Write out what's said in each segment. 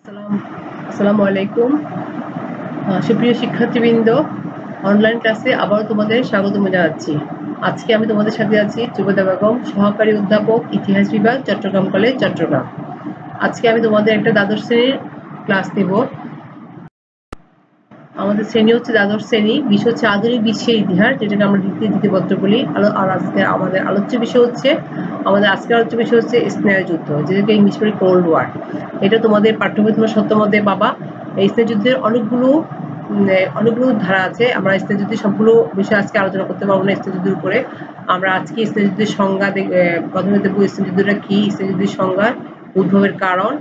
আসসালামু আলাইকুম। সুপ্রিয় শিক্ষার্থীবৃন্দ, অনলাইন ক্লাসে আবারও তোমাদের স্বাগতম জানাচ্ছি। আজকে আমি তোমাদের সাথে আছি জুবেদা বেগম, সহকারী অধ্যাপক, ইতিহাস বিভাগ, চট্টগ্রাম কলেজ, চট্টগ্রাম। আজকে আমি তোমাদের একটা দ্বাদশ শ্রেণীর ক্লাস নেব। আমাদের শ্রেণী হচ্ছে দ্বাদশ শ্রেণী, বিষয় হচ্ছে আধুনিক বিশ্বের ইতিহাস, যেটাকে আমরা দ্বিতীয় পত্র বলি। আর আজকে আমাদের আজকের আলোচ্য বিষয় হচ্ছে স্নায়ুযুদ্ধ, যেটাকে ইংলিশ বলি কোল্ড ওয়ার। এটা তোমাদের পাঠ্যবই তোমরা সত্যমতে পাবা। এই স্নায়ুযুদ্ধের অনেকগুলো ধারা আছে। আমরা স্নায়ুযুদ্ধের সবগুলো বিষয় আজকে আলোচনা করতে পারবো না স্নায়ুযুদ্ধের উপরে। আমরা আজকে স্নায়ুযুদ্ধের সংজ্ঞা প্রথমে দেখবো স্নায়ুযুদ্ধটা কি, স্নায়ুযুদ্ধের সংজ্ঞা, উদ্ভবের কারণ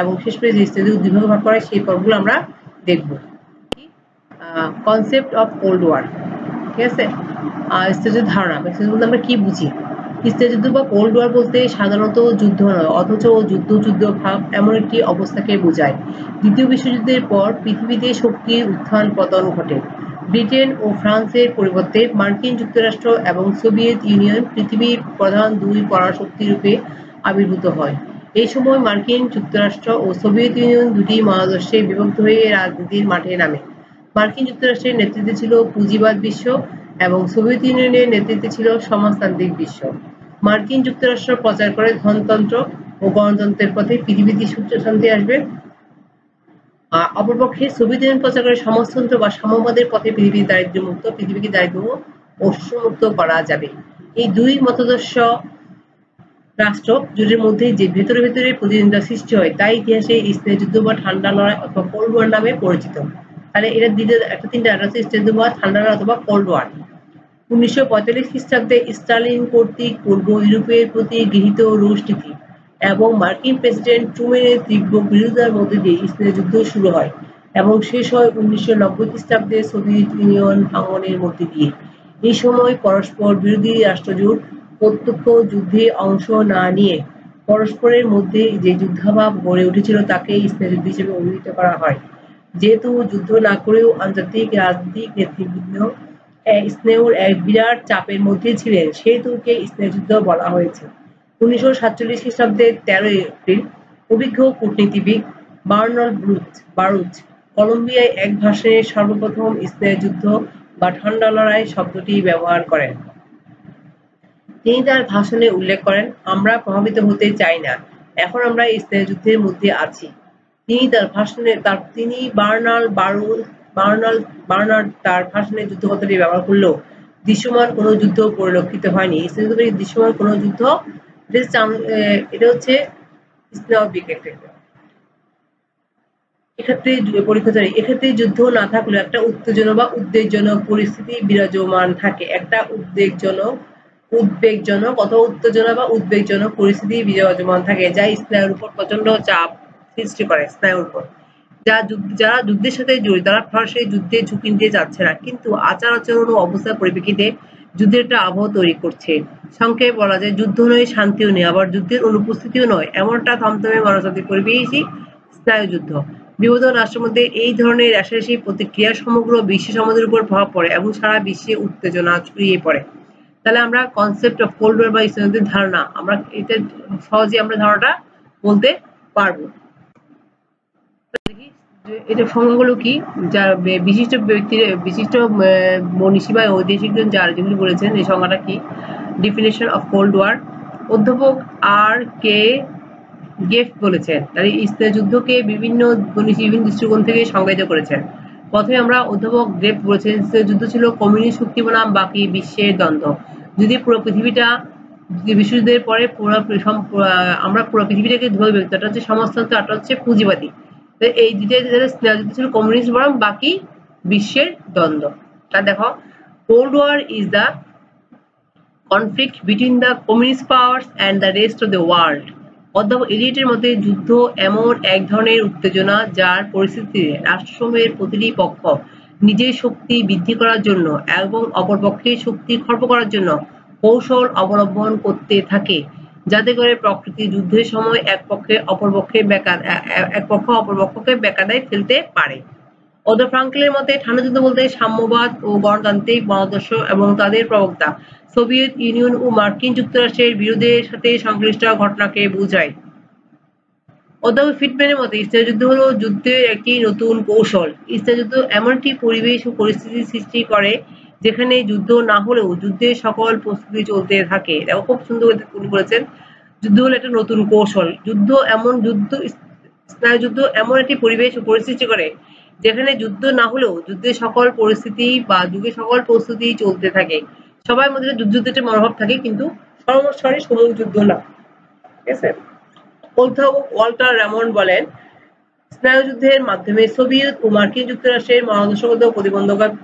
এবং শেষ পর্যন্ত যে স্নায়ুযুদ্ধ দুই ভাগে ভাগ করা হয় সেই পর্বগুলো আমরা দেখবো। কনসেপ্ট অফ কোল্ড ওয়ার, ঠিক আছে। স্নায়ুযুদ্ধের ধারণা, স্নায়ুযুদ্ধ আমরা কি বুঝি? স্নায়ুযুদ্ধ বা কোল্ড ওয়ার বলতে সাধারণত যুদ্ধ নয়, অথচ যুদ্ধ ভাব এমন একটি অবস্থাকে বোঝায়। দ্বিতীয় বিশ্বযুদ্ধের পর পৃথিবীতে শক্তির উত্থান পতন ঘটে। ব্রিটেন ও ফ্রান্সের পরিবর্তে মার্কিন যুক্তরাষ্ট্র এবং সোভিয়েত ইউনিয়ন পৃথিবীর প্রধান দুই পরাশক্তি রূপে আবির্ভূত হয়। এই সময় মার্কিন যুক্তরাষ্ট্র ও সোভিয়েত ইউনিয়ন দুটি মহাদেশে বিভক্ত হয়ে রাজনীতির মাঠে নামে। মার্কিন যুক্তরাষ্ট্রের নেতৃত্বে ছিল পুঁজিবাদ বিশ্ব এবং সোভিয়েত ইউনিয়নের নেতৃত্বে ছিল সমাজতান্ত্রিক বিশ্ব। মার্কিন যুক্তরাষ্ট্র প্রচার করে ধনতন্ত্র ও গণতন্ত্রের পথে পৃথিবীতে সুখ শান্তি আসবে। অপরপক্ষে সোভিয়েত ইউনিয়ন প্রচার করে সমাজতন্ত্র বা সাম্যবাদের পথে পৃথিবীকে দারিদ্র্য ও শোষণমুক্ত করা যাবে। এই দুই মতাদর্শ রাষ্ট্র জোটের মধ্যে যে ভেতরে প্রতিদ্বন্দ্বিতা সৃষ্টি হয়, তাই ইতিহাসে স্নায়ুযুদ্ধ বা ঠান্ডা লড়াই অথবা কোল্ড ওয়ার নামে পরিচিত। তাহলে এটা তিনটা হচ্ছে স্নায়ুযুদ্ধ বা ঠান্ডা লড়াই অথবা কোল্ড ওয়ার। 1945 খ্রিস্টাব্দে স্টালিন কর্তৃক পূর্ব ইউরোপের প্রতি গৃহীত রুশ নীতি এবং মার্কিন প্রেসিডেন্ট ট্রুম্যানের তীব্র বিরোধিতার মধ্যে দিয়ে স্নায়ুযুদ্ধ শুরু হয় এবং শেষ হয় 1990 খ্রিস্টাব্দে সোভিয়েত ইউনিয়ন ভাঙনের মধ্যে দিয়ে। এই সময় পরস্পর বিরোধী রাষ্ট্রজোট প্রত্যক্ষ যুদ্ধে অংশ না নিয়ে পরস্পরের মধ্যে যে যুদ্ধাভাব গড়ে উঠেছিল তাকে স্নায়ুযুদ্ধ হিসেবে অভিহিত করা হয়। যেহেতু যুদ্ধ না করেও আন্তর্জাতিক রাজনৈতিক নেতৃবৃন্দ স্নায়ুর এক বিরাট চাপের মধ্যে ছিলেন, সেহেতু কে স্নায়ুযুদ্ধ বলা হয়েছে। 1947 খ্রিস্টাব্দের 13 এপ্রিল অভিজ্ঞ কূটনীতিবিদ বারুচ কলম্বিয়ায় এক ভাষণে সর্বপ্রথম স্নায়ুযুদ্ধ বা ঠান্ডা লড়াই শব্দটি ব্যবহার করেন। তিনি তার ভাষণে উল্লেখ করেন, আমরা প্রভাবিত হতে চাই না, এখন আমরা স্নায়ুযুদ্ধের মধ্যে আছি। বার্নার্ড তার ভাষণে যুদ্ধ কথাটি ব্যবহার করলেও দৃশ্যমান কোনো যুদ্ধ পরিলক্ষিত হয়নি। দৃশ্যমান কোনো যুদ্ধ, এটা হচ্ছে স্নায়বিক এক্ষেত্রে যুদ্ধ না থাকলেও একটা উত্তেজনা বা উদ্বেগজনক পরিস্থিতি বিরাজমান থাকে। একটা উদ্বেগজনক অথবা উত্তেজনা বা উদ্বেগজনক পরিস্থিতি বিরাজমান থাকে, যা স্নায়ুর উপর প্রচন্ড চাপ সৃষ্টি করে। স্নায়ুর উপর যারা যুদ্ধের সাথে জড়িত তারা সরাসরি যুদ্ধে ঝুঁকি নিতে যাচ্ছে না, কিন্তু আচার আচরণ ও অবস্থার পরিপ্রেক্ষিতে যুদ্ধের একটা আবহ তৈরি করছে। সংক্ষেপে বলা যায়, যুদ্ধ নয় শান্তিও নেই, আবার যুদ্ধের অনুপস্থিতিও নয়, এমন একটা থমথমে মনস্তাত্ত্বিক পরিবেশই স্নায়ুযুদ্ধ। বিবর্তন রাষ্ট্রের মধ্যে এই ধরনের রেষারেষি প্রতিক্রিয়া সমগ্র বিশ্ব সমাজের উপর প্রভাব পড়ে এবং সারা বিশ্বে উত্তেজনা ছড়িয়ে পড়ে। তাহলে আমরা কনসেপ্ট অফ কোল্ড ওয়ার বা স্নায়ুযুদ্ধের ধারণা, আমরা এটা সহজে আমরা ধারণাটা বলতে পারবো। এটা সংজ্ঞাগুলো কি, যার বিশিষ্ট ব্যক্তির বিশিষ্ট মনীষী বা ঐতিহাসিকজন যেগুলি বলেছেন, এই সংজ্ঞাটা কি? ডেফিনেশন অফ কোল্ড ওয়ার, অধ্যাপক আর.কে গেফ বলেছেন। তাহলে স্নায়ুযুদ্ধকে বিভিন্ন দৃষ্টিকোণ থেকে সংজ্ঞায়িত করেছেন। প্রথমে আমরা অধ্যাপক গেফ বলেছেন, যুদ্ধ ছিল কমিউনিস্ট শক্তি বনাম বাকি বিশ্বের দ্বন্দ্ব। যদি পুরো পৃথিবীটা বিশ্বযুদ্ধের পরে আমরা পুরো পৃথিবীটাকে ধরে ফেলতে, এটা হচ্ছে সমাজতন্ত্র, এটা হচ্ছে পুঁজিবাদী। এই দুইটা স্নায়ুযুদ্ধ ছিল কমিউনিস্ট বনাম বাকি বিশ্বের দ্বন্দ্ব। তা দেখো, cold war is the conflict between the communist powers and the rest of the world. অধ্যাপক এলিয়টের মতে যুদ্ধ এমন এক ধরনের উত্তেজনা যার পরিস্থিতিতে রাষ্ট্রসমূহের প্রতিটি পক্ষ নিজের শক্তি বৃদ্ধি করার জন্য এবং অপরপক্ষের শক্তি খর্ব করার জন্য কৌশল অবলম্বন করতে থাকে, যাতে করে প্রকৃতি যুদ্ধের সময় এক পক্ষ অপরপক্ষকে বেকায়দায় ফেলতে পারে। অধ্যাপক ফ্রাঙ্কলের মতে ঠান্ডা যুদ্ধ বলতে সাম্যবাদ ও গণতান্ত্রিক মতাদর্শ এবং তাদের প্রবক্তা সোভিয়েত ইউনিয়ন ও মার্কিন যুক্তরাষ্ট্রের বিরোধের সাথে সংশ্লিষ্ট ঘটনাকে বোঝায়। অধ্যাপক ফিটম্যানের মতে স্নায়ুযুদ্ধ হলো যুদ্ধের একটি নতুন কৌশল। স্নায়ুযুদ্ধ এমন একটি পরিবেশ ও পরিস্থিতি সৃষ্টি করে যেখানে যুদ্ধ না হলেও যুদ্ধের সকল প্রস্তুতি চলতে থাকে। দেখো খুব সুন্দর উনি বলেছেন, যুদ্ধ হলো একটা নতুন কৌশল। স্নায়ুযুদ্ধ এমন একটি পরিবেশ ও পরিস্থিতি করে যেখানে যুদ্ধ না হলেও যুদ্ধের সকল পরিস্থিতি বা যুগের সকল প্রস্তুতি চলতে থাকে। সবার মধ্যে যুদ্ধের একটা মনোভাব থাকে, কিন্তু সর্বস্তরে সমূহ যুদ্ধ না। ঠিক আছে? অধ্যাপক ওয়াল্টার রেমন্ড বলেন, স্নায়ুযুদ্ধের মাধ্যমে সোভিয়েত ও মার্কিন যুক্তরাষ্ট্রের মহাদর্শগত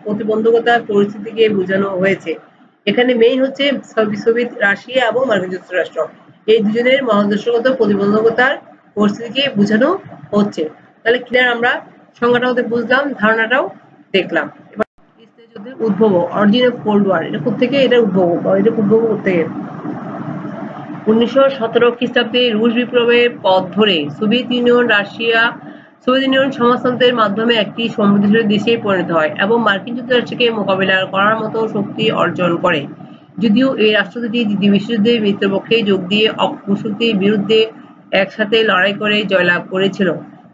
প্রতিবন্ধকতার পরিস্থিতিকে বোঝানো হয়েছে। এখানে মেইন হচ্ছে সোভিয়েত রাশিয়া এবং মার্কিন যুক্তরাষ্ট্র, এই দুজনের মহাদর্শগত প্রতিবন্ধকতার পরিস্থিতিকে বোঝানো হচ্ছে। তাহলে ক্লিয়ার, আমরা সংজ্ঞাটাও বুঝলাম, ধারণাটাও দেখলাম। এবার স্নায়ুযুদ্ধের উদ্ভব, অরিজিন অফ কোল্ড ওয়ার, এটা কোথেকে এটা উদ্ভব কোথেকে? 1917 খ্রিস্টাব্দে রুশ বিপ্লবের পথ ধরে সোভিয়েত ইউনিয়ন সমাজতন্ত্রের মাধ্যমে একটি সমৃদ্ধশালী দেশে পরিণত হয় এবং মার্কিন যুক্তরাষ্ট্রকে মোকাবিলা করার মতো শক্তি অর্জন করে। যদিও এই রাষ্ট্র দুটি দ্বিতীয় বিশ্বযুদ্ধে মিত্রপক্ষে যোগ দিয়ে অপশক্তির বিরুদ্ধে একসাথে লড়াই করে জয়লাভ করেছিল,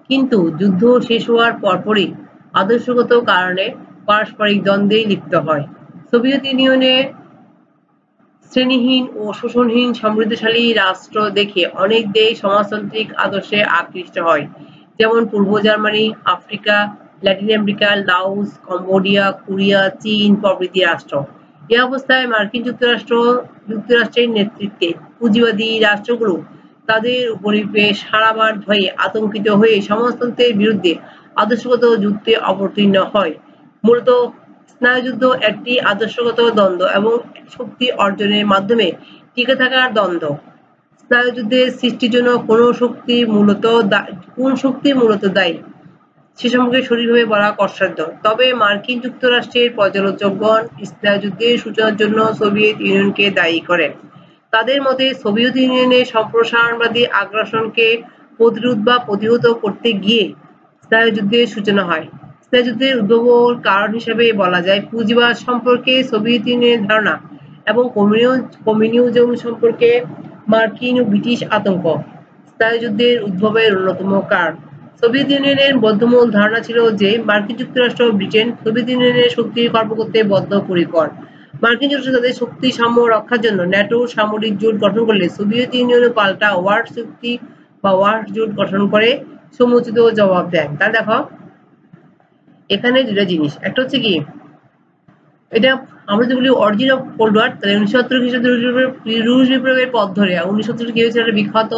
কিন্তু যুদ্ধ শেষ হওয়ার পরপরই আদর্শগত কারণে পারস্পরিক দ্বন্দ্বে লিপ্ত হয়। সোভিয়েত ইউনিয়নে শ্রেণীহীন ও শোষণহীন সমৃদ্ধশালী রাষ্ট্র দেখে অনেক দেশ সমাজতান্ত্রিক আদর্শে আকৃষ্ট হয়, যেমন পূর্ব Germany, Africa, Latin America, Laos, Cambodia, Korea, চীন প্রভৃতি রাষ্ট্র। এ অবস্থায় মার্কিন যুক্তরাষ্ট্রের নেতৃত্বে পুঁজিবাদী রাষ্ট্রগুলো তাদের উপনিবেশ হারাবার ভয়ে আতঙ্কিত হয়ে সমাজতন্ত্রের বিরুদ্ধে আদর্শগত যুদ্ধে অবতীর্ণ হয়। মূলত স্নায়ুযুদ্ধ একটি আদর্শগত দ্বন্দ্ব এবং শক্তি অর্জনের মাধ্যমে টিকে থাকার দ্বন্দ্ব। স্নায়ুযুদ্ধের সৃষ্টির জন্য কোন শক্তি মূলত দায়ী সে সম্পর্কে সঠিকভাবে বলা কষ্টসাধ্য। তবে মার্কিন যুক্তরাষ্ট্রের পর্যালোচকগণ স্নায়ুযুদ্ধের সূচনার জন্য সোভিয়েত ইউনিয়নকে দায়ী করেন। তাদের মতে সোভিয়েত ইউনিয়নের সম্প্রসারণবাদী আগ্রাসনকে প্রতিরোধ বা প্রতিহত করতে গিয়ে স্নায়ুযুদ্ধের সূচনা হয়। স্নায়ুযুদ্ধের উদ্ভবের কারণ হিসেবে বলা যায় পুঁজিবাদ সম্পর্কে সোভিয়েত ইউনিয়নের ধারণা এবং কমিউনিজম সম্পর্কে মার্কিন ও ব্রিটিশ আতঙ্ক স্নায়ুযুদ্ধের উদ্ভবের অন্যতম কারণ। সোভিয়েত ইউনিয়নের বদ্ধমূল ধারণা ছিল যে মার্কিন যুক্তরাষ্ট্র ও ব্রিটেন সোভিয়েত ইউনিয়নের শক্তি খর্ব করতে বদ্ধপরিকর। মার্কিন যুক্তরাষ্ট্র তাদের শক্তি সাম্য রক্ষার জন্য ন্যাটো সামরিক জোট গঠন করলে সোভিয়েত ইউনিয়নও পাল্টা ওয়ার্ড চুক্তি বা ওয়ার্ড জোট গঠন করে সমুচিত জবাব দেন। তাহলে দেখো এখানে দুটা জিনিস, একটা হচ্ছে কি, এটা আমরা যদি বলি অরিজিন অফ কোল্ড ওয়ার, তাহলে 1917 খ্রিস্টাব্দে রুশ বিপ্লবের পথ ধরে 1917 কি হয়েছিল, একটা বিখ্যাত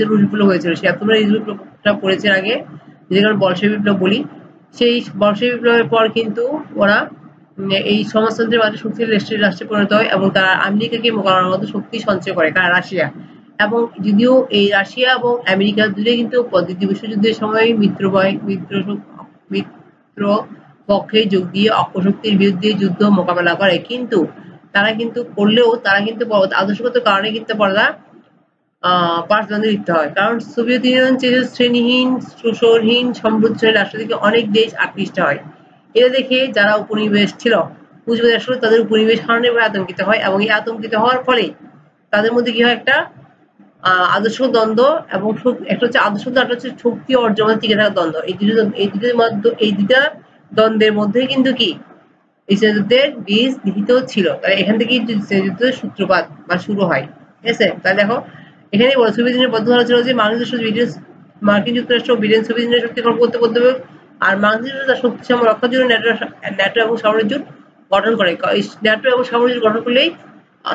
রুশ বিপ্লব হয়েছিল। সে তোমরা এই বিপ্লবটা পড়েছে আগে, যেটা বলশেভিক বিপ্লব বলি। সেই বলশেভিক বিপ্লবের পর কিন্তু ওরা এই সমাজতন্ত্রের মাঝে শক্তিশালী রাষ্ট্রে পরিণত হয় এবং তারা আমেরিকাকে মোকাবেলার মতো শক্তি সঞ্চয় করে, কারণ রাশিয়া। এবং যদিও এই রাশিয়া এবং আমেরিকা দুটোই কিন্তু দ্বিতীয় বিশ্বযুদ্ধের সময় মিত্র পক্ষে যোগ দিয়ে অপশক্তির বিরুদ্ধে যুদ্ধ মোকাবেলা করে, কিন্তু তারা কিন্তু আদর্শগত কারণে কিন্তু তারা পারস্পরিক লিপ্ত হয়। কারণ সোভিয়েত ইউনিয়ন শ্রেণীহীন, শোষণহীন, সমৃদ্ধশালী রাষ্ট্র থেকে অনেক দেশ আকৃষ্ট হয়। এটা দেখে যারা উপনিবেশ ছিল, পুঁজিবাদী রাষ্ট্র, তাদের উপনিবেশ হারানোর ভয়ে আতঙ্কিত হয় এবং এই আতঙ্কিত হওয়ার ফলে তাদের মধ্যে কি হয়, একটা আদর্শ দ্বন্দ্ব এবং একটা হচ্ছে আদর্শ, একটা হচ্ছে শক্তি অর্জনের টিকে থাকার দ্বন্দ্ব। এই দুটা দ্বন্দ্বের মধ্যে কিন্তু কি এই যুদ্ধের বীজ নিহিত ছিল। তাহলে এখান থেকে যুদ্ধের সূত্রপাত বা শুরু হয়। ঠিক আছে? তাহলে দেখো এখানে সোভিয়েত ইউনিয়নের বদ্ধ ধারা ছিল যে মার্কিন যুক্তরাষ্ট্র ব্রিটেন সোভিয়েত ইউনিয়নের শক্তি খর্ব করতে বাধ্য হবে, আর মার্কিন যুক্তরাষ্ট্র তার শক্তি সাম্য রক্ষার জন্য ন্যাটো এবং সামরিক জোট গঠন করে। ন্যাটো এবং সামরিক জোট গঠন করলেই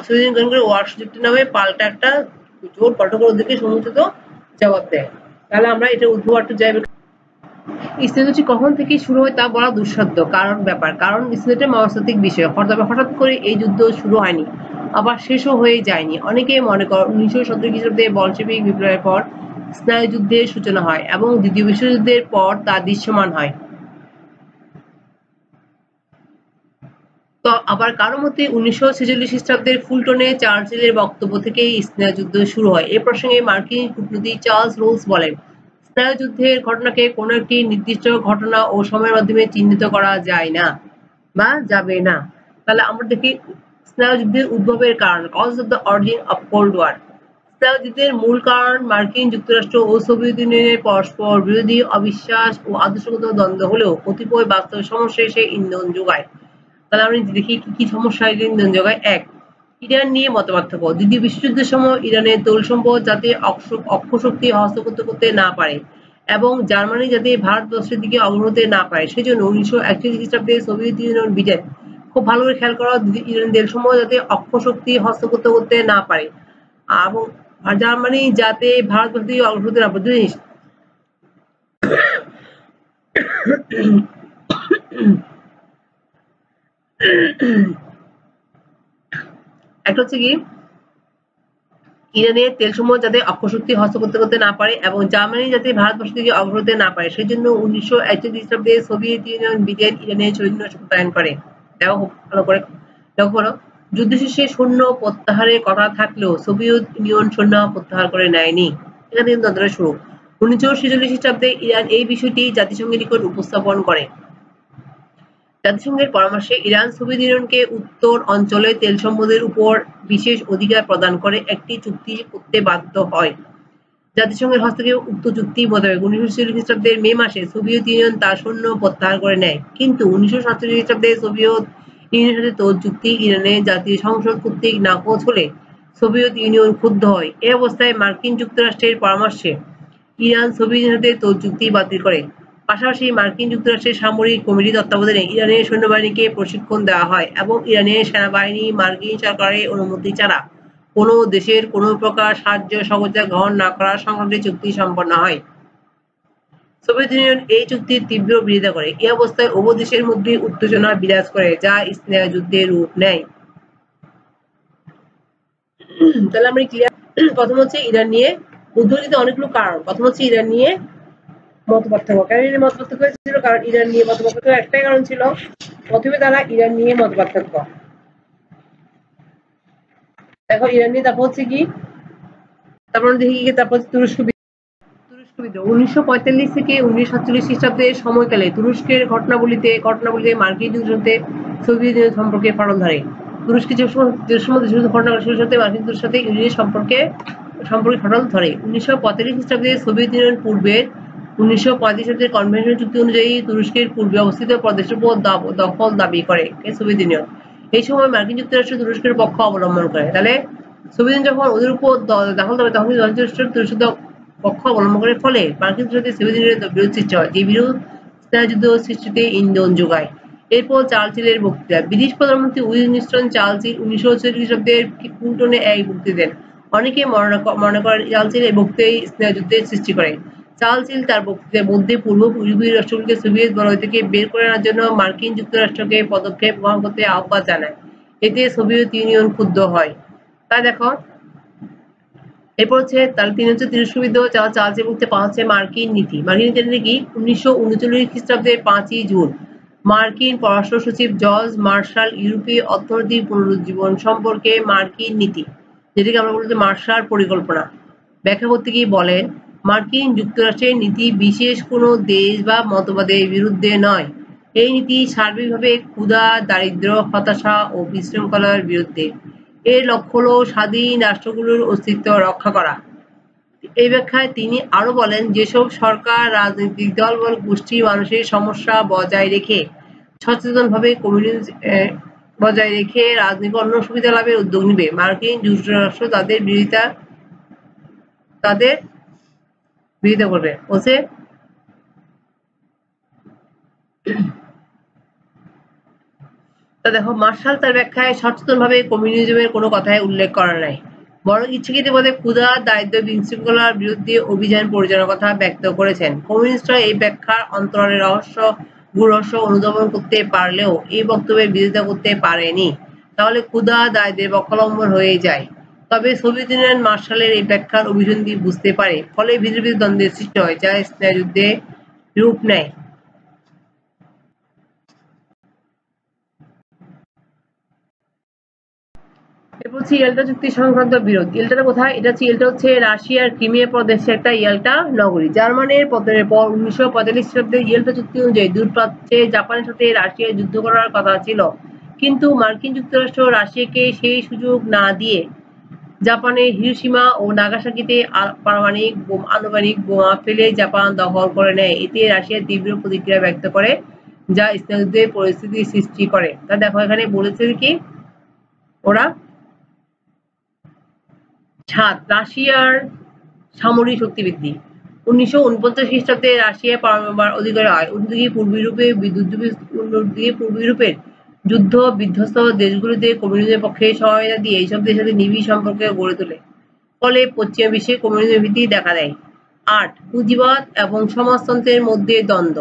সোভিয়েত ইউনিয়ন গঠন করে ওয়ার্সাও চুক্তি নামে পাল্টা একটা জোট গঠন করে ওদেরকে সমুচিত জবাব দেয়। তাহলে আমরা এটা উদ্ভব একটু যাই। স্নায়ুযুদ্ধ কখন থেকে শুরু হয় তা বলা দুঃসাধ্য কারণ স্নায়ুযুদ্ধ মনস্তাত্ত্বিক বিষয়। তবে হঠাৎ করে এই যুদ্ধ শুরু হয়নি, আবার শেষও হয়ে যায়নি। অনেকেই মনে করেন 1917 খ্রিস্টাব্দে বলশেভিক বিপ্লবের পর স্নায়ুযুদ্ধের সূচনা হয় এবং দ্বিতীয় বিশ্বযুদ্ধের পর তা দৃশ্যমান হয়। তো আবার কারো মতে 1946 খ্রিস্টাব্দের ফুলটনে চার্চিলের বক্তব্য থেকেই স্নায়ুযুদ্ধ শুরু হয়। এ প্রসঙ্গে মার্কিন কূটনীতিক চার্লস রোলস বলেন, স্নায়ুযুদ্ধের ঘটনাকে কোনো একটি নির্দিষ্ট ঘটনা ও সময়ের মাধ্যমে চিহ্নিত করা যায় না বা যাবে না। তাহলে আমরা দেখি স্নায়ুযুদ্ধের উদ্ভবের কারণ, cause of the origin of cold war. ইসলাম যুদ্ধের মূল কারণ মার্কিন যুক্তরাষ্ট্র ও সোভিয়েত ইউনিয়নের পরস্পর বিরোধী অবিশ্বাস ও আদর্শগত দ্বন্দ্ব হলেও কতিপয় বাস্তব সমস্যা এসে ইন্ধন যোগায়। তাহলে আমরা দেখি কি কি সমস্যা ইন্ধন যোগায়। এক, ইরান নিয়ে মতপার্থক্য। দ্বিতীয় বিশ্বযুদ্ধের সময় ইরানের তৈল সম্পদ যাতে অক্ষশক্তি হস্তগত করতে না পারে এবং জার্মানি যাতে ভারতবর্ষের দিকে অগ্রহতে না পারে সেজন্য 1941 খ্রিস্টাব্দে সোভিয়েত ইউনিয়ন বিজয়। খুব ভালো করে খেয়াল করা, ইরানের তেল সম্পদ যাতে অক্ষশক্তি হস্তগত করতে না পারে এবং জার্মানি যাতে ভারতবর্ষ থেকে অগ্রহতে না পারে। জিনিস একটা হচ্ছে কি ইরানের তেল সম্পদ যাতে অক্ষশক্তি হস্তগত করতে না পারে এবং জার্মানি যাতে ভারতবর্ষ থেকে অগ্রহতে না পারে সেজন্য 1941 খ্রিস্টাব্দে সোভিয়েত ইউনিয়ন ব্রিটেন ইরানের সৈন্য মোতায়েন করে। দেখো ভালো করে লক্ষ্য করো, যুদ্ধ শেষে সৈন্য প্রত্যাহারের কথা থাকলেও সোভিয়েত ইউনিয়ন সৈন্য প্রত্যাহার করে নেয়নি। এখান থেকে দ্বন্দ্ব শুরু। 1946 খ্রিস্টাব্দে ইরান এই বিষয়টি জাতিসংঘের নিকট উপস্থাপন করে। জাতিসংঘের পরামর্শে ইরান সোভিয়েত ইউনিয়নকে উত্তর অঞ্চলে তেল সম্পদের উপর বিশেষ অধিকার প্রদান করে একটি চুক্তি করতে বাধ্য হয়। জাতিসংঘের হস্তক্ষেপে উক্ত চুক্তি মোতাবেক 1946 খ্রিস্টাব্দের মে মাসে সোভিয়েত ইউনিয়ন তার সৈন্য প্রত্যাহার করে নেয়। কিন্তু 1947 খ্রিস্টাব্দে সোভিয়েত ইউনিয়নের সাথে তৈল চুক্তি ইরানের জাতীয় সংসদ কর্তৃক নাকচ হলে সোভিয়েত ইউনিয়ন ক্ষুব্ধ হয়। এ অবস্থায় মার্কিন যুক্তরাষ্ট্রের পরামর্শে ইরান সোভিয়েত ইউনিয়নের সাথে তৈল চুক্তি বাতিল করে। পাশাপাশি মার্কিন যুক্তরাষ্ট্রের সামরিক কমিটির তত্ত্বাবধানে ইরানের সৈন্যবাহিনীকে প্রশিক্ষণ দেওয়া হয় এবং ইরানের সেনাবাহিনী মার্কিন সরকারের অনুমতি ছাড়া কোনো দেশের কোনো প্রকার সাহায্য সহযোগিতা গ্রহণ না করার সংক্রান্ত চুক্তি সম্পন্ন হয়। সোভিয়েত ইউনিয়ন এই চুক্তির তীব্র বিরোধিতা করে। এই অবস্থায় উভয় দেশের মধ্যে উত্তেজনা বিরাজ করে যা স্নেহ যুদ্ধের রূপ নেয়। তাহলে আমরা ক্লিয়ার। প্রথম হচ্ছে ইরান নিয়ে উদ্ভূত অনেকগুলো কারণ। প্রথম হচ্ছে ইরান নিয়ে মতপার্থক্য। কেন ইরান মতপার্থক্য হয়েছিল? কারণ ইরান নিয়ে মতপার্থক্য একটাই কারণ ছিল, প্রথমে তারা ইরান নিয়ে মতপার্থক্য। দেখো ইরান নিয়ে তারপর হচ্ছে কি, তারপর দেখি কি, তারপর তুরস্ক বিদ্রোহ 1945 থেকে 1947 খ্রিস্টাব্দের সময়কালে তুরস্কের ঘটনাবলীতে মার্কিন যুক্তরাষ্ট্রের সোভিয়েত ইউনিয়ন সম্পর্কে ফাটল ধরে। তুরস্কের যে সময় ঘটনা ঘটে সাথে মার্কিন যুক্তরাষ্ট্রের সাথে ইউনিয়ন সম্পর্কে ফাটল ধরে। 1945 খ্রিস্টাব্দে সোভিয়েত ইউনিয়ন পূর্বের 1935 খ্রিস্টাব্দের কনভেনশন চুক্তি অনুযায়ী তুরস্কের পূর্বে অবস্থিত প্রদেশের উপর দখল দাবি করে সোভিয়েত ইউনিয়ন। এই সময় মার্কিন যুক্তরাষ্ট্র তুরস্কের পক্ষ অবলম্বন করে। তাহলে সোভিয়েত ইউনিয়ন যখন ওদের উপর দখল দাবি তখন তুরস্ক পক্ষ অবলম্বন করে, ফলে মার্কিন যুক্তরাষ্ট্রের সোভিয়েত ইউনিয়নের বিরোধ সৃষ্টি হয়, যে বিরোধ স্নায়ুযুদ্ধ সৃষ্টিতে ইন্ধন যোগায়। এরপর চার্চিলের বক্তৃতা। ব্রিটিশ প্রধানমন্ত্রী উইনস্টন চার্চিল 1940 খ্রিস্টাব্দের কুইন্টনে এক বক্তৃতা দেন। অনেকে মনে করেন চার্চিল এই বক্তৃতায় স্নায়ুযুদ্ধের সৃষ্টি করে। চার্চিল তার বক্তৃতার মধ্যে পূর্ব ইউরোপীয় রাষ্ট্রগুলিকে সোভিয়েত বলয় থেকে বের করে আনার জন্য মার্কিন যুক্তরাষ্ট্রকে পদক্ষেপ গ্রহণ করতে আহ্বান জানায়। এতে সোভিয়েত ইউনিয়ন ক্ষুব্ধ হয়। তাই দেখো এরপর হচ্ছে তাহলে 3 হচ্ছে তুরস্ক বিদ্রোহ, চার্চিল বক্তৃতা। 5 হচ্ছে মার্কিন নীতি। মার্কিন নীতি কি? 1939 খ্রিস্টাব্দের 5ই জুন মার্কিন পররাষ্ট্র সচিব জর্জ মার্শাল ইউরোপীয় অর্থনৈতিক পুনরুজ্জীবন সম্পর্কে মার্কিন নীতি, যেটাকে আমরা বলি মার্শাল পরিকল্পনা, ব্যাখ্যা করতে গিয়ে বলেন, মার্কিন যুক্তরাষ্ট্রের নীতি বিশেষ কোনো দেশ বা মতবাদের বিরুদ্ধে নয়। এই নীতি সার্বিকভাবে ক্ষুধা, দারিদ্র, হতাশা ও বিশৃঙ্খলার বিরুদ্ধে। এর লক্ষ্য হলো স্বাধীন রাষ্ট্রগুলোর অস্তিত্ব রক্ষা করা। এই ব্যাখ্যায় তিনি আরো বলেন, যেসব সরকার, রাজনৈতিক দল বা গোষ্ঠী মানুষের সমস্যা বজায় রেখে সচেতনভাবে রাজনৈতিক অন্য সুবিধা লাভের উদ্যোগ নিবে, মার্কিন যুক্তরাষ্ট্র তাদের বিরোধিতা করবে। বলছে তা দেখো, মার্শাল তার ব্যাখ্যায় সচেতনভাবে কমিউনিজমের কোনো কথাই উল্লেখ করা নাই, বরং ইচ্ছাকৃতভাবে ক্ষুধা, দারিদ্র, বিশৃঙ্খলার বিরুদ্ধে অভিযান পরিচালনার কথা ব্যক্ত করেছেন। কমিউনিস্টরা এই ব্যাখ্যার অন্তরালের রহস্য অনুধাবন করতে পারলেও এই বক্তব্যের বিরোধিতা করতে পারেনি। তাহলে ক্ষুধা, দারিদ্রের পক্ষাবলম্বন হয়ে যায়। তবে সোভিয়েত ইউনিয়ন মার্শালের এই ব্যাখ্যার অভিসন্ধি বুঝতে পারে, ফলে ভিতরে দ্বন্দ্বের সৃষ্টি হয় যা স্নায়ুযুদ্ধে রূপ নেয়। এরপর হচ্ছে ইয়াল্টা চুক্তি সংক্রান্ত বিরোধ। ইয়াল্টাটা কোথায়? ইয়াল্টা হচ্ছে রাশিয়ার ক্রিমিয়া প্রদেশে একটা ইয়াল্টা নগরী। জার্মানির পতনের পর 1945 খ্রিস্টাব্দে ইয়াল্টা চুক্তি অনুযায়ী দূরপ্রাচ্যে জাপানের সাথে রাশিয়ার যুদ্ধ করার কথা ছিল, কিন্তু মার্কিন যুক্তরাষ্ট্র রাশিয়াকে সেই সুযোগ না দিয়ে জাপানের হিরোশিমা ও নাগাসাকিতে আণবিক বোমা ফেলে জাপান দখল করে নেয়। এতে রাশিয়া তীব্র প্রতিক্রিয়া ব্যক্ত করে, যা স্নায়ুযুদ্ধের পরিস্থিতি সৃষ্টি করে। তা দেখো এখানে বলেছে কি ওরা রাশিয়ার সামরিক শক্তি বৃদ্ধি। 1949 খ্রিস্টাব্দে রাশিয়া পারমাণবিক অধিকারী হয়। অন্যদিকে পূর্ব ইউরোপের যুদ্ধ বিধ্বস্ত দেশগুলিতে কমিউনিজমের পক্ষে সহায়তা দিয়ে এইসব দেশের সাথে নিবিড় সম্পর্ক গড়ে তোলে। ফলে পশ্চিমা বিশ্বে কমিউনিজমের ভীতি দেখা দেয়। 8. পুঁজিবাদ এবং সমাজতন্ত্রের মধ্যে দ্বন্দ্ব।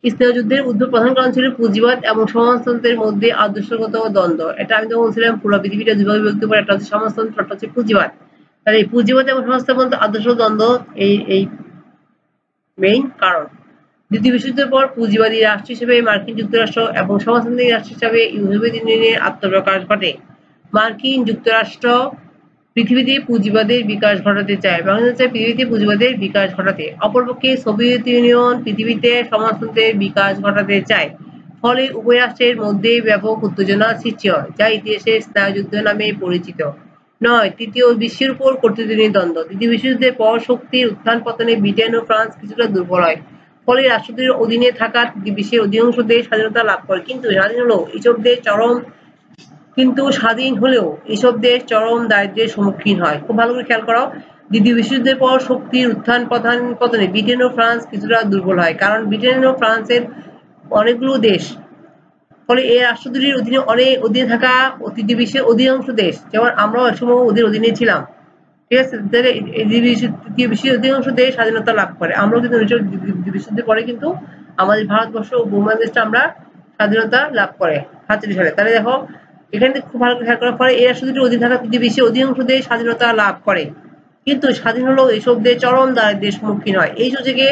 স্নায়ুযুদ্ধের উদ্ভব প্রধান কারণ ছিল পুঁজিবাদ এবং সমাজতন্ত্রের মধ্যে আদর্শগত দ্বন্দ্ব। এটা আমি তো বলছিলাম পুরো পৃথিবীটা দুভাবে বিভক্ত করে, একটা হচ্ছে সমাজতন্ত্র, একটা হচ্ছে পুঁজিবাদ। তাহলে এই পুঁজিবাদ এবং সমাজতন্ত্রের মধ্যে আদর্শ দ্বন্দ্ব এই মেইন কারণ। দ্বিতীয় বিশ্বযুদ্ধের পর পুঁজিবাদী রাষ্ট্র হিসেবে মার্কিন যুক্তরাষ্ট্র এবং সমাজতান্ত্রিক রাষ্ট্র হিসেবে সোভিয়েত ইউনিয়নের আত্মপ্রকাশ ঘটে। মার্কিন যুক্তরাষ্ট্র পৃথিবীতে পুঁজিবাদের বিকাশ ঘটাতে চায়, বাংলাদেশ চায় পৃথিবীতে পুঁজিবাদের বিকাশ ঘটাতে। অপরপক্ষে সোভিয়েত ইউনিয়ন পৃথিবীতে সমাজতন্ত্রের বিকাশ ঘটাতে চায়। ফলে উভয় রাষ্ট্রের মধ্যে ব্যাপক উত্তেজনা সৃষ্টি হয়, যা ইতিহাসে স্নায়ুযুদ্ধ নামে পরিচিত। 9. তৃতীয় বিশ্বের উপর কর্তৃত্বের দ্বন্দ্ব। তৃতীয় বিশ্বযুদ্ধের পর শক্তির উত্থান পতনে ব্রিটেন ও ফ্রান্স কিছুটা দুর্বল হয়। ফলে রাষ্ট্রটির অধীনে থাকা তৃতীয় বিশ্বের অধিকাংশ দেশ স্বাধীনতা লাভ করে। কিন্তু স্বাধীন হলেও এসব দেশ চরম দারিদ্র্যের সম্মুখীন হয়। খুব ভালো করে খেয়াল করো, দ্বিতীয় বিশ্বযুদ্ধের পর শক্তির উত্থান পতনে ব্রিটেন ও ফ্রান্স কিছুটা দুর্বল হয়, কারণ ব্রিটেন ও ফ্রান্সের অনেকগুলো দেশ, ফলে এই রাষ্ট্র দুটির অধীনে থাকা তৃতীয় বিশ্বের অধিকাংশ দেশ, যেমন আমরাও একসময় ওদের অধীনে ছিলাম, ঠিক আছে, তৃতীয় বিশ্বের অধিকাংশ দেশ স্বাধীনতা লাভ করে। আমরাও কিন্তু দ্বিতীয় বিশ্বযুদ্ধের পরে কিন্তু আমাদের ভারতবর্ষ ও বাংলাদেশটা আমরা স্বাধীনতা লাভ করে 47 সালে। তাহলে দেখো এখানে খুব ভালো খেয়াল করার পরে এই রাষ্ট্র দুটির অধীনে থাকা তৃতীয় বিশ্বের অধিকাংশ দেশ স্বাধীনতা লাভ করে, কিন্তু স্বাধীন হলেও এইসব দেশ চরম দারিদ্র্যের সম্মুখীন হয়। এই সুযোগে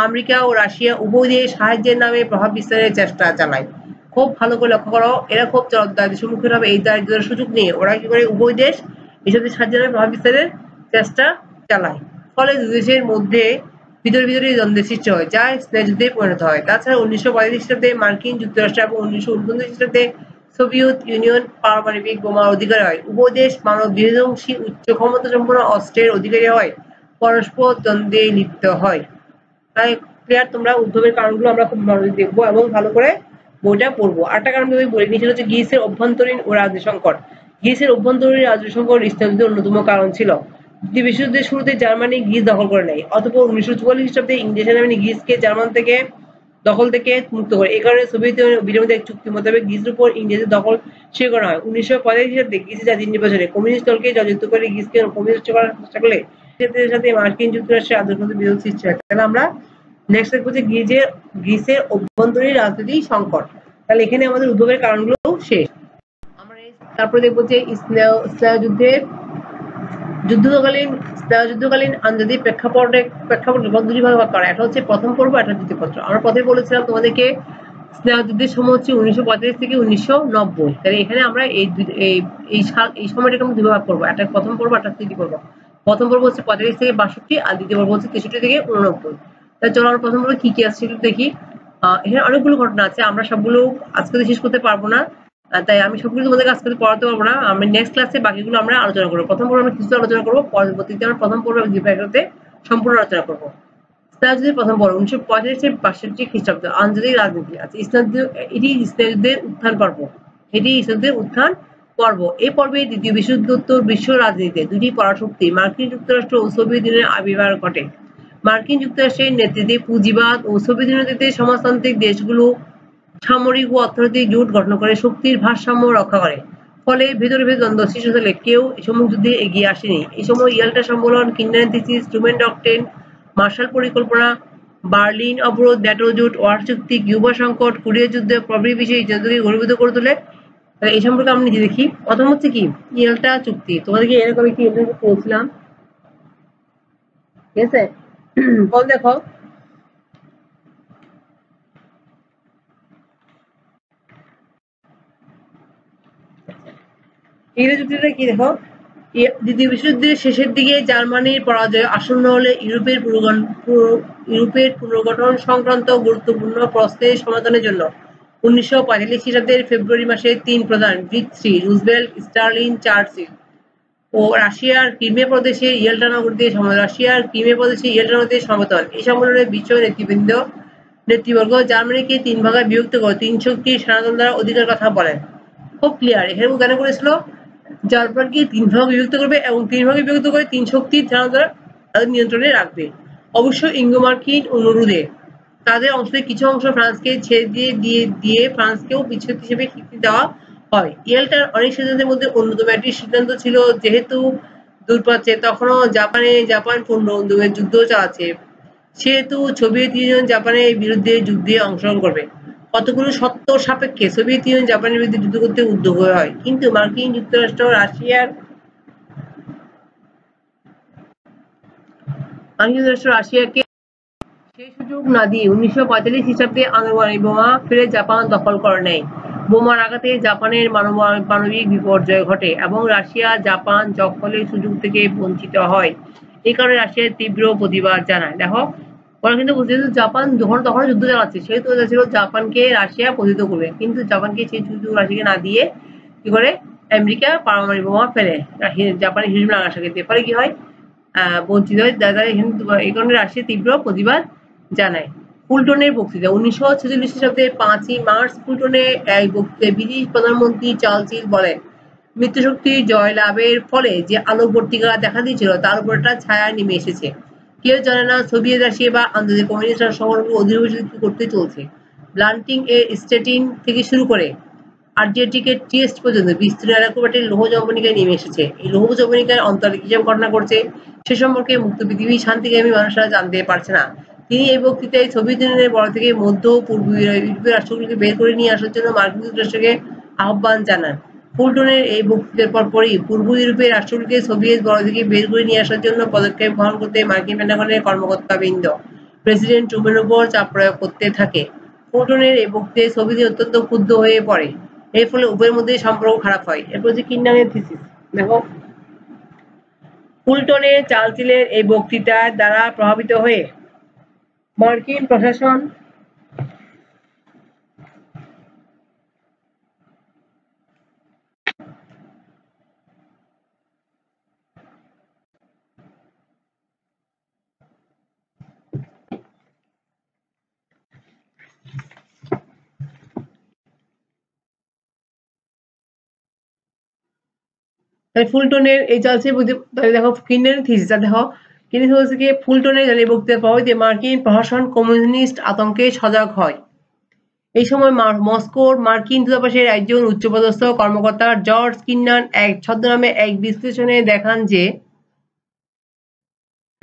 আমেরিকা ও রাশিয়া উভয় দেশ সাহায্যের নামে প্রভাব বিস্তারের চেষ্টা চালায়। খুব ভালো করে লক্ষ্য করো, এরা খুব চরম দারিদ্র্যের সম্মুখীন হবে। এই দারিদ্র্যের সুযোগ নিয়ে ওরা কি করে, উভয় দেশ এইসব সাহায্যের নামে প্রভাব বিস্তারের চেষ্টা চালায়। ফলে দুই দেশের মধ্যে ভিতরে দ্বন্দ্বের সৃষ্টি হয়, যা স্নায়ুযুদ্ধে পরিণত হয়। তাছাড়া 1945 খ্রিস্টাব্দে মার্কিন যুক্তরাষ্ট্র এবং 1949 খ্রিস্টাব্দে সোভিয়েত ইউনিয়ন পারমাণবিক বোমার অধিকারী হয়। উভয় দেশ মানব বিধ্বংসী উচ্চ ক্ষমতা সম্পন্ন অস্ত্রের অধিকারী হয়, পরস্পর দ্বন্দ্বে লিপ্ত হয়। তাই ক্লিয়ার? তোমরা উদ্ভবের কারণগুলো আমরা খুব ভালো দেখবো এবং ভালো করে বইটা পড়বো। আরেকটা কারণ আমি বলি নিচে হচ্ছে গ্রিসের অভ্যন্তরীণ ও রাজনৈতিক সংকট। গ্রিসের অভ্যন্তরীণ রাজনৈতিক সংকট স্নায়ুযুদ্ধের অন্যতম কারণ ছিল। দ্বিতীয় বিশ্বযুদ্ধের শুরুতে জার্মানি গ্রিস দখল করে নেয়। অতঃপর 1944 খ্রিস্টাব্দে ইংরেজ সেনাবাহিনী গ্রিসকে জার্মান থেকে দখল থেকে মুক্ত করে। এই কারণে সোভিয়েত বিরোধী এক চুক্তি মোতাবেক গ্রিসের উপর ইংরেজদের দখল শেষ করা হয়। 1945 খ্রিস্টাব্দে গ্রিসের জাতীয় নির্বাচনে কমিউনিস্ট দলকে জয়যুক্ত করে গ্রিসকে কমিউনিস্ট করার চেষ্টা করলে সেদের সাথে মার্কিন যুক্তরাষ্ট্রের আদর্শগত বিরোধ সৃষ্টি হয়। তাহলে আমরা নেক্সট দেখবো যে গ্রিসের অভ্যন্তরীণ রাজনৈতিক সংকট। তাহলে এখানে আমাদের উদ্ভবের কারণগুলো শেষ। আমরা তারপরে দেখবো যে যুদ্ধকালীন আন্তর্জাতিক প্রেক্ষাপট দুটি ভাগে ভাগ করা। একটা হচ্ছে প্রথম পর্ব, একটা দ্বিতীয় পত্র। আমরা প্রথমে বলেছিলাম তোমাদেরকে স্নায়ুযুদ্ধের সময় হচ্ছে 1945 থেকে 1990। তাহলে এখানে আমরা এই সময়টাকে আমরা দুই ভাগ করবো, একটা প্রথম পর্ব, একটা তৃতীয় পর্ব। প্রথম পর্ব হচ্ছে 45 থেকে 62, আর দ্বিতীয় পর্ব হচ্ছে 63 থেকে 89। তাহলে চলো আমরা প্রথম পর্ব কি কি আছে সেটা দেখি। এখানে অনেকগুলো ঘটনা আছে, আমরা সবগুলো আজকে শেষ করতে পারবো না, তাই আমি সবগুলো তোমাদেরকে আজকে পড়াতে পারবো না। আমি নেক্সট ক্লাসে বাকিগুলো আমরা আলোচনা করবো। প্রথম পর্বে আমরা কিছু আলোচনা করবো, পরবর্তীতে আমরা প্রথম পর্ব এবং দ্বিতীয় পর্বতে সম্পূর্ণ আলোচনা করবো। স্নায়ুযুদ্ধের প্রথম পর্ব 1945 থেকে 62 খ্রিস্টাব্দ। আন্তর্জাতিক রাজনীতি আছে। এটি স্নায়ুযুদ্ধের উত্থান পর্ব। এই পর্বে দ্বিতীয় বিশ্বযুদ্ধোত্তর বিশ্ব রাজনীতিতে দুটি পরাশক্তি মার্কিন যুক্তরাষ্ট্র ও সোভিয়েত ইউনিয়নের আবির্ভাব ঘটে। মার্কিন যুক্তরাষ্ট্রের নেতৃত্বে পুঁজিবাদ ও সোভিয়েত ইউনিয়নের সমাজতান্ত্রিক দেশগুলো সামরিক ও অর্থনৈতিক জোট গঠন করে শক্তির ভারসাম্য রক্ষা করে। ফলে ভেতরে দ্বন্দ্ব সৃষ্টি হলে কেউ সম্মুখ যুদ্ধে এগিয়ে আসেনি। এই সময় ইয়াল্টা সম্মেলন, কিন্ডার থিসিস, ট্রুম্যান ডক্ট্রিন, মার্শাল পরিকল্পনা, বার্লিন অবরোধ, ন্যাটো জোট, ওয়ার চুক্তি, কিউবা সংকট, কোরিয়া যুদ্ধ প্রভৃতি বিষয়ে যুদ্ধকে ঘনীভূত করে তোলে। এই সম্পর্কে আমরা নিজে দেখি। প্রথম হচ্ছে কি ইয়াল্টা চুক্তি। তোমাদেরকে এরকম কি বলছিলাম, ঠিক আছে? দেখো ইংরেজ যুক্তিটা কি দেখো, দ্বিতীয় বিশ্বযুদ্ধের শেষের দিকে জার্মানির পরাজয় আসন্ন হলে ইউরোপের পুনর্গঠন সংক্রান্ত গুরুত্বপূর্ণ প্রশ্নের সমাধানের জন্য 1945 খ্রিস্টাব্দের ফেব্রুয়ারি মাসে তিন প্রধান ব্রিকশ্রী রুজভেল্ট, স্টার্লিন, চার্চিল ও রাশিয়ার ক্রিমিয়া প্রদেশে ইয়েল্টা নগরীতে সমবেত হন। এই সম্মেলনে বিশ্ব নেতৃবর্গ জার্মানিকে 3 ভাগে বিভক্ত করে 3 শক্তির সনাতন দ্বারা অধিকার কথা বলেন। খুব ক্লিয়ার, এখানে কেন করেছিল? জার্মানকে 3 ভাগে বিভক্ত করবে এবং 3 ভাগে বিভক্ত করে 3 শক্তির সনাতন দ্বারা তাদের নিয়ন্ত্রণে রাখবে। অবশ্য ইঙ্গো-মার্কিন অনুরোধে তাদের অংশের কিছু অংশ ফ্রান্সকে ছেড়ে দিয়ে ফ্রান্সকেও বিচ্ছিন্ন হিসেবে স্বীকৃতি দেওয়া হয়। ইয়েল্টার অনেক সিদ্ধান্তের মধ্যে অন্যতম একটি সিদ্ধান্ত ছিল, যেহেতু দূরপ্রাচ্যে তখনও জাপান পূর্ণ যুদ্ধ চালাচ্ছে, সেহেতু সোভিয়েত ইউনিয়ন জাপানের বিরুদ্ধে যুদ্ধে অংশগ্রহণ করবে। কতগুলো শর্ত সাপেক্ষে সোভিয়েত ইউনিয়ন জাপানের বিরুদ্ধে যুদ্ধ করতে উদ্যোগ হয়, কিন্তু মার্কিন যুক্তরাষ্ট্র রাশিয়াকে সেই সুযোগ না দিয়ে 1945 খ্রিস্টাব্দে আণবিক বোমা ফেলে জাপান দখল করে নেয়। বোমার আঘাতে জাপানের মানবিক বিপর্যয় ঘটে এবং রাশিয়া জাপান দখলের সুযোগ থেকে বঞ্চিত হয়। এই কারণে রাশিয়া তীব্র প্রতিবাদ জানায়। দেখো, ওরা কিন্তু বুঝতে জাপান তখন যুদ্ধ চালাচ্ছে, সেহেতু ছিল জাপানকে রাশিয়া পতিত করবে, কিন্তু জাপানকে সেই সুযোগ রাশিয়াকে না দিয়ে কি করে আমেরিকা পারমাণবিক বোমা ফেলে জাপানের হিরোশিমা নাগাসাকিতে। ফলে কি হয়? বঞ্চিত হয়। এই কারণে রাশিয়া তীব্র প্রতিবাদ জানায়। ফুলটনের বক্তৃতা 1946 খ্রিস্টাব্দে 5ই মার্চ ফুলটনে এক বক্তৃতায় ব্রিটিশ প্রধানমন্ত্রী চার্চিল বলেন, মৃত্যুশক্তির জয়লাভের ফলে যে আলোকবর্তিকা দেখা দিয়েছিল তার উপর একটা ছায়া নেমে এসেছে। কেউ জানে না সোভিয়েত রাশিয়া বা আন্তর্জাতিক কমিউনিস্ট সংগঠনকে অধিবেশন করতে চলছে। ব্লান্টিং এর স্টেটিন থেকে শুরু করে আর্জেন্টিকের টেস্ট পর্যন্ত বিস্তীর্ণ এলাকাটি লৌহ জবনিকায় নেমে এসেছে। এই লৌহ জবনিকার অন্তরে কিসব ঘটনা করছে সে সম্পর্কে মুক্ত পৃথিবীর শান্তিকামী মানুষরা জানতে পারছে না। তিনি এই বক্তৃতায় সোভিয়েত ইউনিয়নের বড় থেকে মধ্য পূর্ব ইউরোপীয় রাষ্ট্রগুলিকে বের করে নিয়ে আসার জন্য মার্কিন যুক্তরাষ্ট্রকে আহ্বান জানান। ফুলটনের এই বক্তৃতার পরপরই পূর্ব ইউরোপের রাষ্ট্রগুলিকে সোভিয়েত বড় থেকে বের করে নিয়ে আসার জন্য পদক্ষেপ গ্রহণ করতে মার্কিন পেন্টাগনের কর্মকর্তাবৃন্দ প্রেসিডেন্ট ট্রুম্যানের উপর চাপ প্রয়োগ করতে থাকে। ফুলটনের এই বক্তৃতায় সোভিয়েত অত্যন্ত ক্ষুব্ধ হয়ে পড়ে। এর ফলে উভয়ের মধ্যে সম্পর্ক খারাপ হয়। এরপর যে কিন্ডানের থিসিস, দেখো, ফুলটনের চার্চিলের এই বক্তৃতার দ্বারা প্রভাবিত হয়ে মার্কিন প্রশাসন ফুলটনের এই চার্চিল দেখো কিন্ডানের থিসিস, দেখো ফুলটনের এই বক্তৃতার প্রভাবিত মার্কিন প্রশাসন কমিউনিস্ট আতঙ্কে সজাগ হয়। এই সময় মস্কোর মার্কিন দূতাবাসের একজন উচ্চপদস্থ কর্মকর্তা জর্জ কিন্ডান এক ছদ্মনামে এক বিশ্লেষণে দেখান যে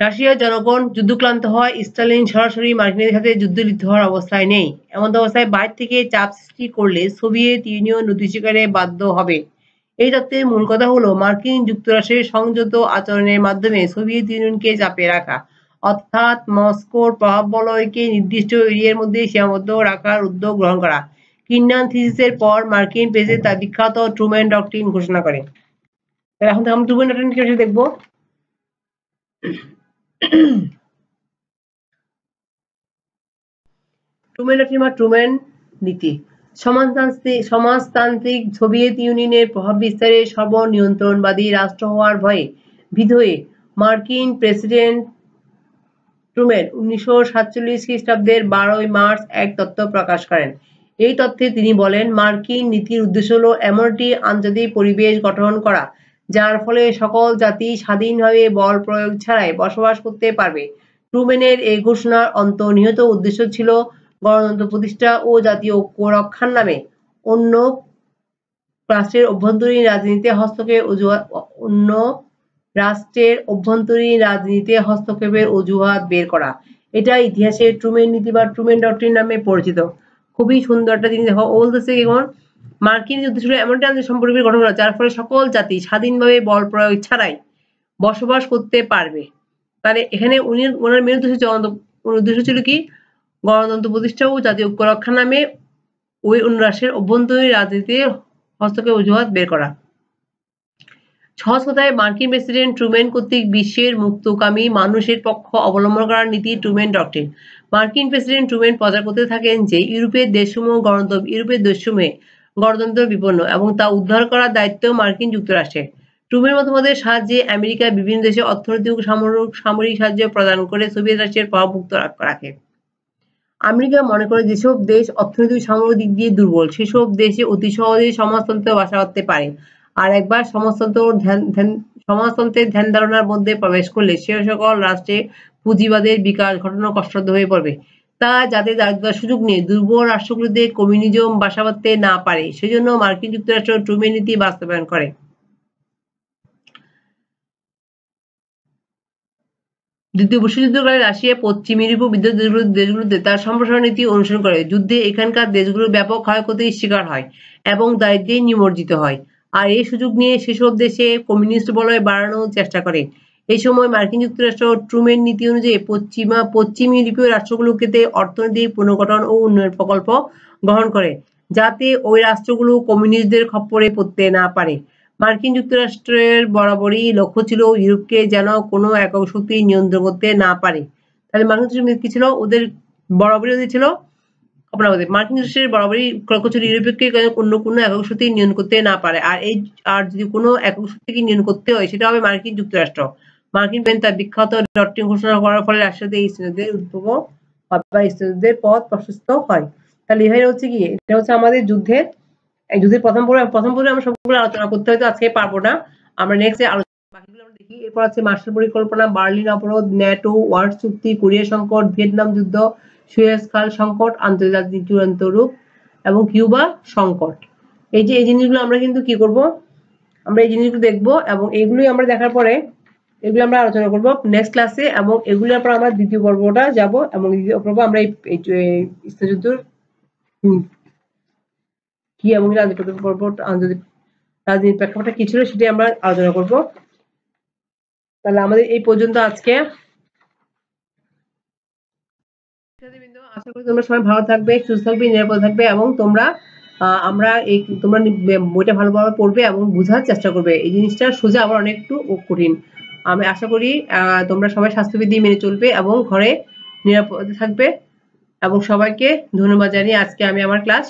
রাশিয়ার জনগণ যুদ্ধক্লান্ত হয়, স্টালিন সরাসরি মার্কিনদের সাথে যুদ্ধে লিপ্ত হওয়ার অবস্থায় নেই। এমন অবস্থায় বাইরে থেকে চাপ সৃষ্টি করলে সোভিয়েত ইউনিয়ন নতি স্বীকারে বাধ্য হবে। এই তত্ত্বের মূল কথা হলো মার্কিন যুক্তরাষ্ট্রের সংযত আচরণের মাধ্যমে সোভিয়েত ইউনিয়নকে চাপে রাখা, অর্থাৎ মস্কোর প্রভাব বলয়কে নির্দিষ্ট এরিয়ার মধ্যে সীমাবদ্ধ রাখার উদ্যোগ গ্রহণ করা। কিন্ডান থিসিসের পর মার্কিন প্রেসিডেন্ট তার বিখ্যাত ট্রুম্যান ডক্ট্রিন ঘোষণা করে। এখন আমরা ট্রুম্যান ডক্ট্রিন কি দেখবো। ট্রুম্যান ডক্ট্রিন বা ট্রুম্যান নীতি সমাজতান্ত্রিক সোভিয়েত ইউনিয়নের প্রভাব বিস্তারে সর্বনিয়ন্ত্রণবাদী রাষ্ট্র হওয়ার ভয়ে ভীত হয়ে মার্কিন প্রেসিডেন্ট ট্রুম্যান 1947 খ্রিস্টাব্দের 12ই মার্চ এক তত্ত্ব প্রকাশ করেন। এই তথ্যে তিনি বলেন, মার্কিন নীতির উদ্দেশ্য হলো এমন একটি আন্তর্জাতিক পরিবেশ গঠন করা যার ফলে সকল জাতি স্বাধীনভাবে বল প্রয়োগ ছাড়াই বসবাস করতে পারবে। ট্রুম্যানের এই ঘোষণার অন্তর্নিহিত উদ্দেশ্য ছিল গণতন্ত্র প্রতিষ্ঠা ও জাতীয় ঐক্য রক্ষার নামে অন্য রাষ্ট্রের অভ্যন্তরীণ রাজনীতিতে হস্তক্ষেপের অজুহাত বের করা। এটা ইতিহাসে ট্রুম্যান নীতি বা ট্রুম্যান ডক্ট্রিন নামে পরিচিত। খুবই সুন্দর একটা জিনিস। দেখো, বলতেছে এখন মার্কিন উদ্দেশ্য ছিল এমন একটা সম্পর্ক গঠন করা যার ফলে সকল জাতি স্বাধীনভাবে বল প্রয়োগ ছাড়াই বসবাস করতে পারবে। তাহলে এখানে ওনার মেন উদ্দেশ্য ছিল কি? গণতন্ত্র প্রতিষ্ঠা ও জাতীয় ঐক্য রক্ষার নামে ওই অন্য রাষ্ট্রের অভ্যন্তরীণ রাজনীতিতে হস্তক্ষেপের অজুহাত বের করা। সহজ কথায় মার্কিন প্রেসিডেন্ট ট্রুম্যান কর্তৃক বিশ্বের মুক্তকামী মানুষের পক্ষ অবলম্বন করার নীতি ট্রুম্যান ডক্ট্রিন। মার্কিন প্রেসিডেন্ট ট্রুম্যান প্রচার করতে থাকেন যে ইউরোপের দেশসমূহে গণতন্ত্র বিপন্ন এবং তা উদ্ধার করার দায়িত্ব মার্কিন যুক্তরাষ্ট্রের। ট্রুম্যান মতবাদের সাহায্যে আমেরিকা বিভিন্ন দেশে অর্থনৈতিক ও সামরিক সাহায্য প্রদান করে সোভিয়েত রাশিয়ার প্রভাবমুক্ত রাখে। আমেরিকা মনে করে যেসব দেশ অর্থনৈতিক সামরিক দিক দিয়ে দুর্বল সেসব দেশে অতি সহজেই সমাজতন্ত্রে বাসা বাঁধতে পারে, আর একবার সমাজতন্ত্রের ধ্যান ধারণার মধ্যে প্রবেশ করলে সে সকল রাষ্ট্রে পুঁজিবাদের বিকাশ ঘটানো কষ্টসাধ্য হয়ে পড়বে। তা যাতে দারিদ্র্যের সুযোগ নিয়ে দুর্বল রাষ্ট্রগুলিতে কমিউনিজম বাসা বাঁধতে না পারে সেজন্য মার্কিন যুক্তরাষ্ট্র ট্রুম্যান নীতি বাস্তবায়ন করে। দ্বিতীয় বিশ্বযুদ্ধকালে রাশিয়া পশ্চিম ইউরোপীয় বিদ্যুৎ দেশগুলোতে তার সম্প্রসারণ নীতি অনুসরণ করে। যুদ্ধে এখানকার দেশগুলোর ব্যাপক ক্ষয়ক্ষতির শিকার হয় এবং দারিদ্র্যে নিমজ্জিত হয়, আর এই সুযোগ নিয়ে সেসব দেশে কমিউনিস্ট বলয় বাড়ানোর চেষ্টা করে। এই সময় মার্কিন যুক্তরাষ্ট্র ট্রুম্যান নীতি অনুযায়ী পশ্চিম ইউরোপীয় রাষ্ট্রগুলোকে অর্থনৈতিক পুনর্গঠন ও উন্নয়ন প্রকল্প গ্রহণ করে যাতে ওই রাষ্ট্রগুলো কমিউনিস্টদের খপ্পরে পড়তে না পারে। মার্কিন যুক্তরাষ্ট্রের বরাবরই লক্ষ্য ছিল ইউরোপকে যেন কোনো একক শক্তি নিয়ন্ত্রণ করতে না পারে। তাহলে মার্কিন যুক্তরাষ্ট্র কি ছিল, ওদের বরাবরই ওদের ছিল মার্কিন যুক্তরাষ্ট্রের বরাবরই লক্ষ্য ছিল ইউরোপকে অন্য কোনো একক শক্তি নিয়ন্ত্রণ করতে না পারে, আর যদি কোনো একক শক্তিকে নিয়ন্ত্রণ করতে হয় সেটা হবে মার্কিন যুক্তরাষ্ট্র। মার্কিন তার বিখ্যাত ডক্ট্রিন ঘোষণা করার ফলে রাশিয়াতে ইসলামদের উদ্ভব বা ইসলামদের পথ প্রশস্ত হয়। তাহলে এখানে হচ্ছে কি, এটা হচ্ছে আমাদের যুদ্ধের প্রথম পর্বে আমরা সবগুলো আলোচনা করতে হয়তো আজকে পারবো না, আমরা নেক্সট বাকিগুলো আমরা দেখি। এরপর আছে মার্শাল পরিকল্পনা, বার্লিন অবরোধ, ন্যাটো, ওয়ার্ড চুক্তি, কোরিয়া সংকট, ভিয়েতনাম যুদ্ধ, সুয়েজ খাল সংকট, আন্তর্জাতিক চূড়ান্ত রূপ এবং কিউবা সংকট। এই জিনিসগুলো আমরা কিন্তু কি করব, আমরা এই জিনিসগুলো দেখবো এবং এইগুলোই আমরা দেখার পরে এগুলো আমরা আলোচনা করব নেক্সট ক্লাসে, এবং এগুলোর পর আমরা দ্বিতীয় পর্বটা যাব এবং দ্বিতীয় পর্ব আমরা এই যুদ্ধের কি এবং রাজনীতির প্রেক্ষাপটটা কি ছিল সেটি আমরা আলোচনা করব। তাহলে আমাদের এই পর্যন্ত আজকে। আশা করি তোমরা সবাই ভালো থাকবে, সুস্থ থাকবে, নিরাপদ থাকবে এবং তোমরা বইটা ভালোভাবে পড়বে এবং বোঝার চেষ্টা করবে। এই জিনিসটা সোজা আবার অনেক একটু কঠিন। আমি আশা করি তোমরা সবাই স্বাস্থ্যবিধি মেনে চলবে এবং ঘরে নিরাপদে থাকবে, এবং সবাইকে ধন্যবাদ জানিয়ে আজকে আমি আমার ক্লাস